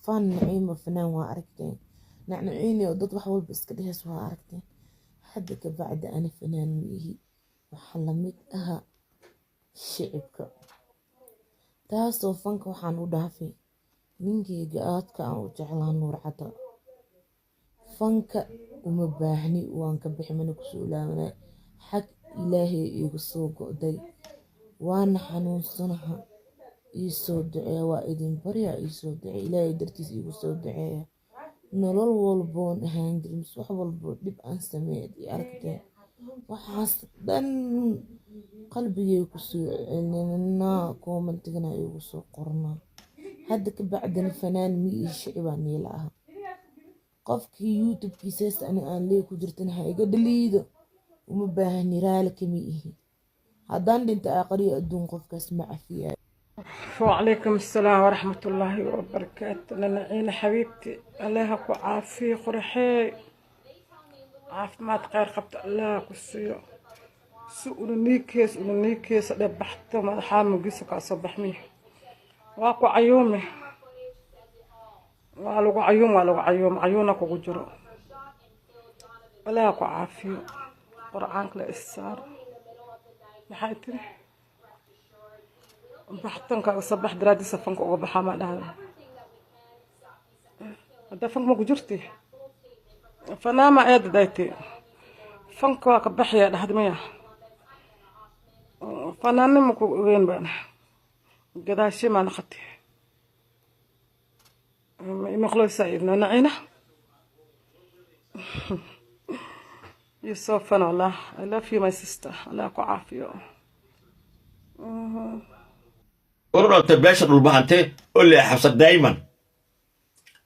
fan naciimo fanaan waa aragteen nacnaciini oo dad wax walba iska dhehaysa waa aragteen hadda ka bacdi ani fanaan miihi waxaa lamid aha shicibka taasoo fanka waxaan u dhaafay ninkeyga aadka aan u jeclaa Nuur Cadda fanka uma baahni waan ka bixi mana kusoo laabanay xag ilaahay iigu soo go'day waana xanuunsanaha ii soo duceeya waa idin barya ii soo duceeya ilaahay dartiis iigu soo duceeya nolol walboon ahaan jirin wax walbo dhib aan sameeyay iyo aragteen waxaas dhan qalbigay ku soo celinaa commentigana iigu soo qornaa hadda ka bacdina fanaan mi ii shicibaan niila aha qofkii youtube-kiisaas aan lee ku jirtan ha iga dhaliido uma baahni raali kama ihi haddaan dhinta aqriyo adduun qofkaas ma cafiyaa وعليكم السلام ورحمة الله وبركاته نعينا حبيبتي الله كو عافية قرحي عاف ما تغير قبط الله كسيو سؤول نيكيس دبحت ما حامو قيسك أصبح ميه واكو عيومي والو عيونك وجرو الله كو عافية قرآنك لإسار محايتي بحطن كا صباح درادي سفنك او بحما دال هذا فنك ما جرتي فانا ما ايد دايتي فنك وا كبخيا دحدميا فانا نمكو وين بان قداشي ما نختي ما خلص سعيدنا نعينا يوسف انا والله I love you my sister الله كو عافيه ورنت باشا dhulbahante oo la xabsad dayman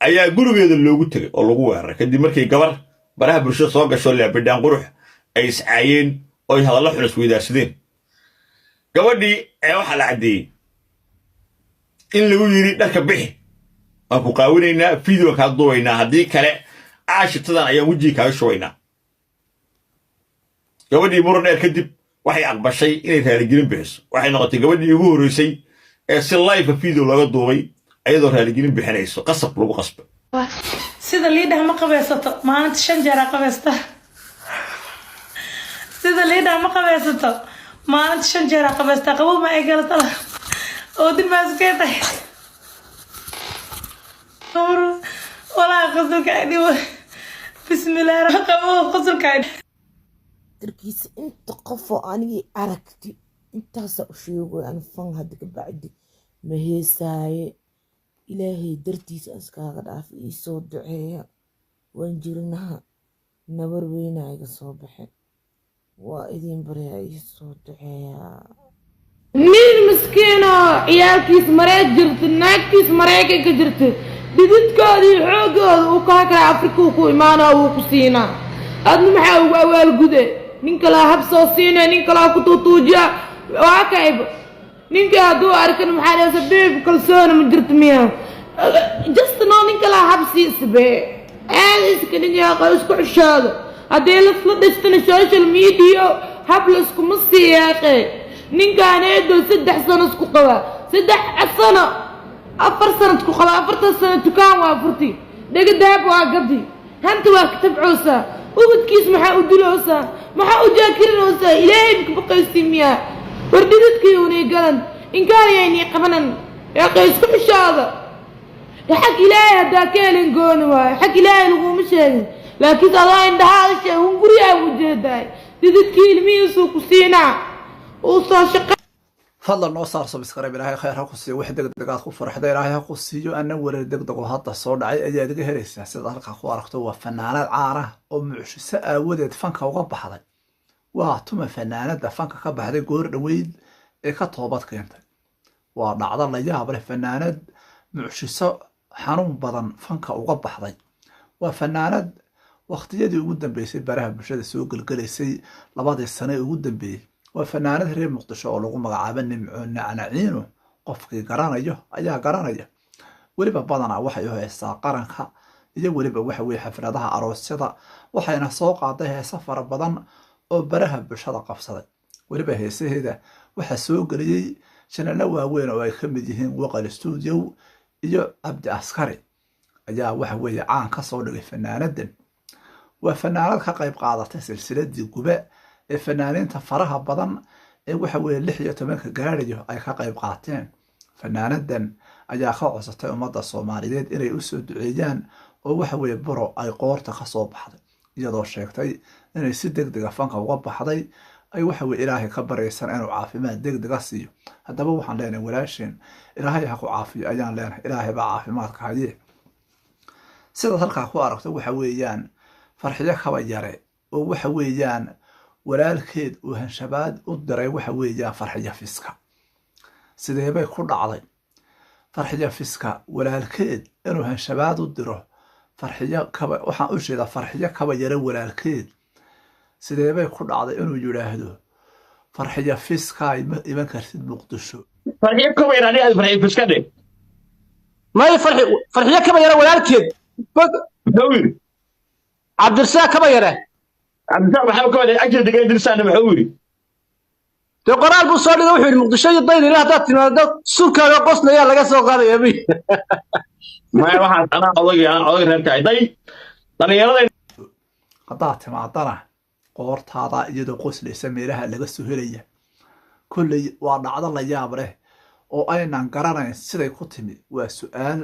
ayaa gurigeeda loogu tagay oo lagu weeraray kadib markii gabar baraha bulshada soo gasho leebadaan qurux ay iscaayeen oo ay hadallo xulus weydaarsadeen gabadhii ee waxa la cadeeyay in lagu yiri dharka bixi aan ku qaawinaynaa video ka duubaynaa hadii kale aashitadan ayaa wajiga ka shooynaa gabadhii muran dheer kadib waxay aqbashay inay raaligelin bixiso waxay noqotay gabadhii ugu horeysay si live video laga duubay ayadoo raaligelin bixinayso qasab lagu qasbay sida liidha ma qabaysato maalinta 5 jeer qabaysta sida liidha ma qabaysato maalinta 5 jeer qabaysta qabow ma ay galata oo dimaaskeeta wala qasabka aydi bismillah qabow qasabka darkiis inta qof oo aniga aragti intaas u sheego aan fan hadda ka bacdi ma heesaaye ilaahay dartiis askaaga dhaaf ii soo duceeya waan jirnaha nabar weyn iga soo baxay waa idin baryaa ii soo duceeya nin miskiin oo ciyaalkiis mareeg jirta naagtiis mareeg ka jirta dididkoodii xoogooda uu ka kala Afrika ku imaanaa uu ku siinaa adna maxaa ugu awaal gude ninka la habsoo siinay ninka la ku tuujiya waa kayb ninka haduu arkan maxaa leeyahay sabiib kalsoona ma jirto miya just no ninka la habsi isbe iska ninka qoys ku xishaado hadii la dhistana social media habla isku masiiqay ninka aaneedo 3 sano isku qaba 3 sano 4 sano isku qaba 4 sano tukaan waa furti dhagadaab waa gadi hanta waa kitabcoosa ubadkiis maxaa u diloosa maxaa u jaakirinoosa ilaahay ku baqaysiimiya wardidadkii uu galan in kaariyay qabanan ya qays ku xishaada xaq ilaahay hada keenin goon waa xaq ilaahay lagu ma sheegin laakiin Allah indhaha shay uu guriga u jeeday didadkii ilmihiisu ku siinaa oo soo shaqo fadlan noo saar subscribe ilaahay khayr ha ku siiyo wax degdeg ah ku farxday ilaahay ha ku siiyo ana wareer degdeg oo hadda soo dhacay ayaa iga helaysaa sida halka ku aragto waa fanaanad caara oo mucjisa aawadeed fanka uga baxday waa tuma fanaanada fanka ka baxday goor dhaweyd ee ka toobad keentay waa dhacdo la yaab leh fanaanad mucjiso xanuun badan fanka uga baxday waa fanaanad waqtiyadii ugu dambeysay baraha bulshada soo galgalaysay 2 sano ugu dambeeyay waa fanaanad reer Muqdisho oo lagu magacaabo Nimco Nacnaciino qofkii garanayo ayaa garanaya waliba badana waxay u heesaa qaranka iyo waliba waxa weey xafladaha aroosyada waxayna soo qaaday heeso fara badan oo baraha bulshada qabsaday waliba heesaheeda waxa soo galiyay channel waaweyn oo ay ka mid yihiin Waqal Studio iyo Abdi Askari ayaa waxa weeye caan ka soo dhigay fanaanadan waa fanaanad ka qayb qaadatay silsiladii gube ee fanaaniinta faraha badan ee waxa weeye 16 gaadhayo ay ka qayb qaateen fanaanadan ayaa ka codsatay ummadda Soomaaliyeed inay u soo duceeyaan oo waxa weeye baro ay qoorta ka soo baxday iyadoo sheegtay inay si degdeg ah fanka uga baxday ay waxa weeye Ilaahay ka baraysan inuu caafimaad degdeg ah siiyo haddaba waxaan leenahay walaasheen Ilaahay ha ku caafiyo ayaan leenahay Ilaahay baa caafimaadka hadiye sida halka ku aragto waxa weeyaan farxiyo kaba yare oo waxa weeyaan walaalkeed uu hanshabaad u diray waxa weeyaan farxiyo fiska sidee bay ku dhacday farxiyo fiska walaalkeed inuu hanshabaad u diro farxiyo kaba waxaan u sheedaa farxiyo kaba yare walaalkeed sidee bay ku dhacday inuu yiraahdo farxiyo fiska iman kartid muqdisho farxiyo kaba yare aniga farxiyo fiska dhe ما فرحية كما يرى ولالكيد محوري عبد الرزاق كما يرى عبد الرزاق maxaa ka waday ajir digay dirsan محوري de qoraal buu soo dhigay wuxuu yiri muqdisho iyo dayr ilaa dad timaado sulkaaga qosnaya laga soo qaadayo bi ma waxaan ana oday reerka day dhalinyarada hadaa timaadana qoortaada iyadoo qoslaysa meelaha laga soo helaya kullay waa dhacdo la yaab leh oo aynan garanayn siday ku timi waa su'aal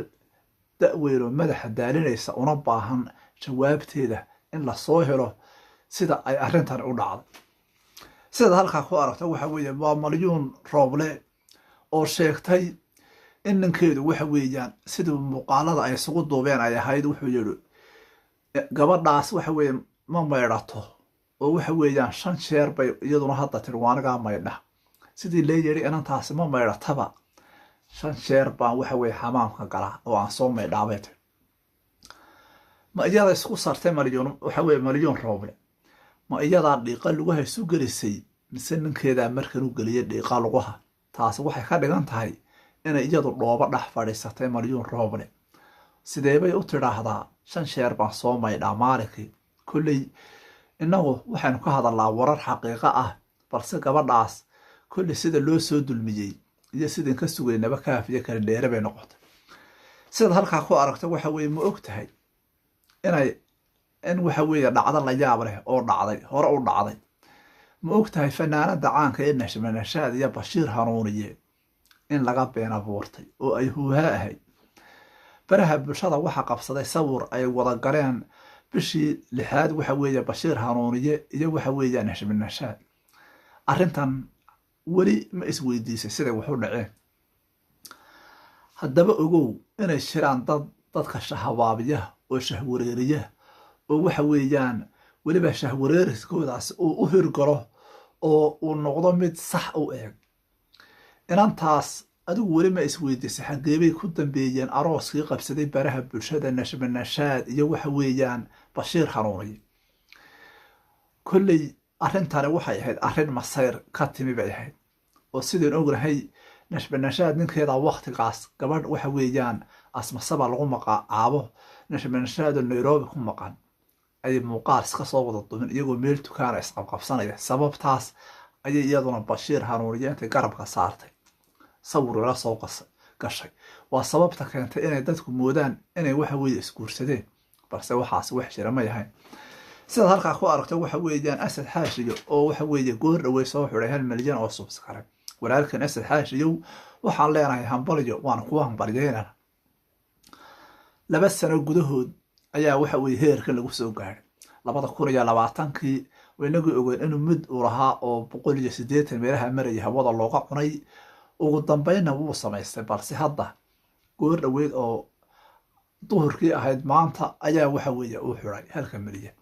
da'weyn oo madaxa daalinaysa una baahan jawaabteeda in la soo helo sida ay arrintan u dhacday sida halka ku aragto waxa weeye waa malyuun rooble oo sheegtay in ninkeedu waxa weeyaan sidoo muuqaalada ay isugu duubeen ay ahayd wuxuu yiri gabadhaas waxa weeye ma meerato oo waxa weeyaan 5 jeer bay iyaduna hadda tirwaanaga maydha sidii leeyiri inantaasi ma meerataba 5 jeer baan waxa weeye xamaamka gala oo aan soo meydhaabay ma iyada isku sartay malyuun waxa weeye malyuun rooble ma iyada dhiiqa lagu hayso gelisay mise ninkeeda markan uu galiyay dhiiqa laguha taasi waxay ka dhigan tahay inay iyadu dhooba dhax fadhiisatay malyuun rooble sidee bay u tiraahdaa 5 jeer baan soo maydhaa maalinkii kullay inagu waxaanu ka hadalnaa warar xaqiiqo ah balse gabadhaas kulli sida loo soo dulmiyay iyo sidin ka sugaynaba kaafiye kala dheere bay noqotay sida halka ku aragto waxa weeye ma ogtahay in waxa weeye dhacdo la yaab leh oo dhacday hore u dhacday ma ogtahay fanaanada caanka ee nashmanashaad iyo Bashiir Hanuuniye in laga been abuurtay oo ay huuha ahayd baraha bulshada waxa qabsaday sawir ay wada galeen bishii 6 waxa weeye Bashiir Hanuuniye iyo waxa weeye nashmanashaad arrintan wali ma isweydiisay sida wuxuu dhaceen haddaba ogow inay shiraan dadka shahawaabiya oo shahwareeriya oo waxa weeyaan waliba shahwareeriskoodaas oo u hirgalo oo uu noqdo mid sax u eeg inantaas adigu wali ma isweydiisay xageebay ku dambeeyeen arooskii qabsaday baraha bulshada nashmanashaad iyo waxa weeyaan Bashiir Hanuuniye kullay arrintan waxay ahayd arrin masayr ka timi bay ahayd oo sideen ognahay nashmanashaad ninkeeda waqtigaas gabadh waxa weeyaan asmasaba lagu magacaabo nashmanashaad Nairobi ku maqan ay muuqaal iska soo wada dumin iyagoo meel dukaan isqabqabsanaya sababtaas ayay iyaduna Bashiir Hanuuniye intay garabka saartay sawir la soo gashay waa sababta keentay inay dadku moodaan inay waxa weeye isguursadeen balse waxaas wax jira ma yahay sida halka ku aragto waxa weeyaan Asad Xaashiyo oo waxa weeye goor dhaweey soo xiray 1 milyan oo subscribe walaalkan Asad Xaashiyo waxaan leenahay hambaliyo waan ku hambalyeynaa 2 sano gudahood ayaa waxa weeye heerka lagu soo gaaray 2020kii waynagu ogeyn inuu mid u lahaa oo 180 meelaha maraya hawada looga cunay ugu dambeynna wuu samaystay balse hadda goor dhaweed oo duhurkii ahayd maanta ayaa waxa weeye uu xiray 1 milyan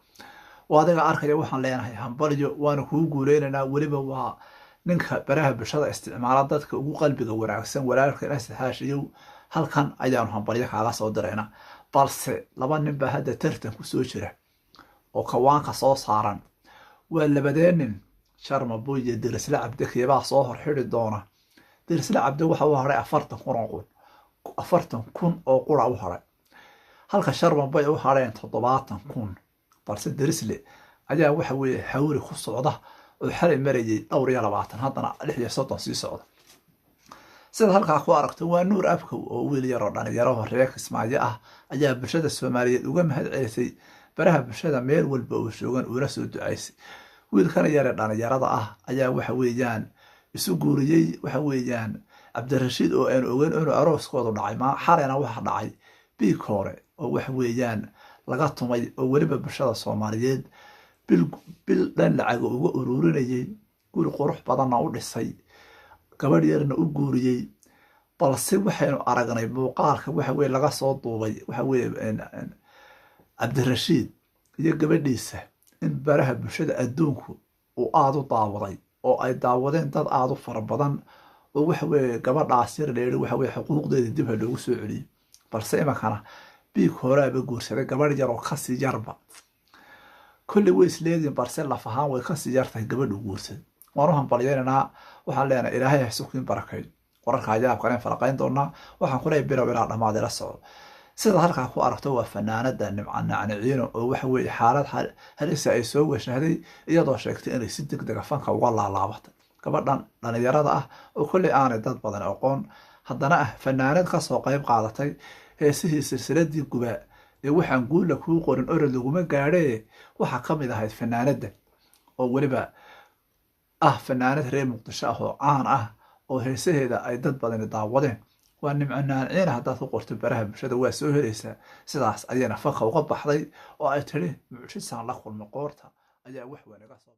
waadiga arkaya waxaan leenahay hambaliyo waana ku guuleynaa waliba waa ninka baraha bulshada isticmaala dadka ugu qalbiga wanaagsan walaalkan Asad Xaashiyo halkan ayaan hambaliyo kaaga soo dirayna balse 2 nin baa hadda tartan ku soo jira oo kawaanka soo saaran waa labadeenin Sharma Boy iyo Dirsla Cabdi keebaa soo horxiri doona Dirsla Cabdi waxa uu haray 40,000 oo qura u haray halka Sharma Boy uu haray 70,000 balse Dirsle ayaa waxa weeye xawri ku socda oo xalay marayay 20 haddana 36 sii socda sida halkaa ku aragto waa nuur abkow oo wiil yaroo dhalinyaro reer kismaayo ah ayaa bulshada soomaaliyeed uga mahad celisay baraha bulshada meel walba uu joogan uula soo ducaysay wiilkan yare dhalinyarada ah ayaa waxa weeyaan isu guuriyey waxa weeyaan cabdirashiid oo aan ogeyn inuu arooskoodu dhacay xalena waxa dhacay biig hore oo waxa weeyaan laga tumay oo weliba bulshada soomaaliyeed bil dhan lacaga uga ururinayay guri qurux badanna u dhisay gabadh yarna u guuriyey balse waxaynu aragnay muuqaalka waxa weye laga soo duubay waxa weye cabdirashiid iyo gabadhiisa in baraha bulshada adduunku uu aada u daawaday oo ay daawadeen dad aada u fara badan oo waxa weye gabadhaas yar leehi waxa weye xuquuqdeeda dib ha loogu soo celiyey balse imankana biig horaaba guursaday gabadh yar oo kasii yarba kolley way isleediin balse laf ahaan way kasii yartahay gabadhu guursaday waan u hambalyeynanaa waxaan leenahay ilaahay ha sukiin barakayn wararka ajaabkan in falaqayn doonaa waxaan ku leeyahay bilow ilaa dhammaad ila socdo sida halkaa ku aragto waa fanaanada nimcanacniciino oo waxa weeye xaalad halisa ay soo weshahday iyadoo sheegtay inay si degdega fanka uga laalaabatay gabadhan dhalinyarada ah oo kolley aanay dad badan aqoon haddana ah fanaanad kasoo qayb qaadatay heesihii silsiladii gubaa ee waxaan guula kuu qorin orod laguma gaadhee waxaa ka mid ahayd fanaanada oo weliba fanaanad reer muqdisho ah oo caan ah oo heesaheeda ay dad badani daawadeen waa nimcanaanciina haddaad ku qorto baraha bulshada waa soo helaysaa sidaas ayayna fanka uga baxday oo ay tiri mucjisaan la kulmi qoorta ayaa wax wanaga soo